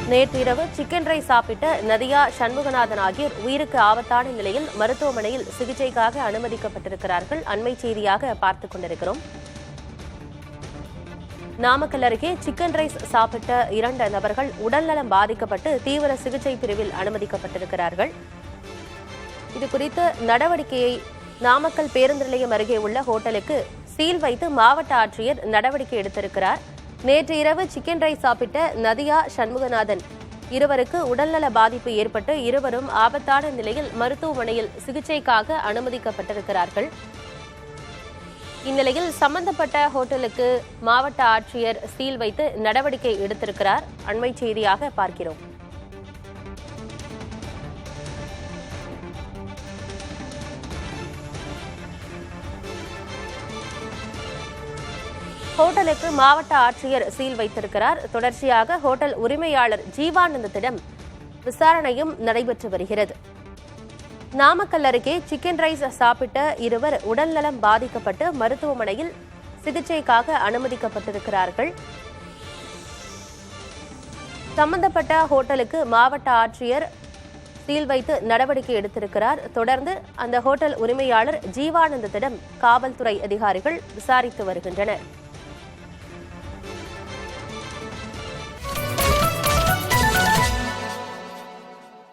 நேற்றிரவு chicken rice சாப்பிட்ட நதியா சண்முகநாதன் ஆகியோர் உயிருக்கு ஆபத்தான நிலையில் மருத்துவமனையில் சிகிச்சைக்காக அனுமதிக்கப்பட்டிருக்கிறார்கள். அண்மை செய்தியாக பார்த்துக் கொண்டிருக்கிறோம். நாமக்கல் அருகே சிக்கன் ரைஸ் சாப்பிட்ட 2 நபர்கள் உடல்நலம் பாதிக்கப்பட்டு தீவிர சிகிச்சை பிரிவில் அனுமதிக்கப்பட்டிருக்கிறார்கள். இதுகுறித்து நடவடிக்கையை நாமக்கல் பேருந்து நிலையம் அருகே உள்ள ஹோட்டலுக்கு சீல் வைத்து மாவட்ட ஆட்சியர் நடவடிக்கை எடுத்திருக்கிறார். நேற்று இரவு சிக்கன் ரைஸ் சாப்பிட்ட நதியா சண்முகநாதன் இருவருக்கு உடல்நல பாதிப்பு ஏற்பட்டு இருவரும் ஆபத்தான நிலையில் மருத்துவமனையில் சிகிச்சைக்காக அனுமதிக்கப்பட்டிருக்கிறார்கள். இந்நிலையில் சம்பந்தப்பட்ட ஹோட்டலுக்கு மாவட்ட ஆட்சியர் சீல் வைத்து நடவடிக்கை எடுத்திருக்கிறார். அண்மை செய்தியாக பார்க்கிறோம். ஹோட்டலுக்கு மாவட்ட ஆட்சியர் சீல் வைத்திருக்கிறார். தொடர்ச்சியாக ஹோட்டல் உரிமையாளர் ஜீவானந்தத்திடம் விசாரணையும் நடைபெற்று வருகிறது. நாமக்கல் அருகே சிக்கன் ரைஸ் சாப்பிட்ட இருவர் உடல்நலம் பாதிக்கப்பட்டு மருத்துவமனையில் சிகிச்சைக்காக அனுமதிக்கப்பட்டிருக்கிறார்கள். சம்பந்தப்பட்ட ஹோட்டலுக்கு மாவட்ட ஆட்சியர் சீல் வைத்து நடவடிக்கை எடுத்திருக்கிறார். தொடர்ந்து அந்த ஹோட்டல் உரிமையாளர் ஜீவானந்தத்திடம் காவல்துறை அதிகாரிகள் விசாரித்து வருகின்றனர்.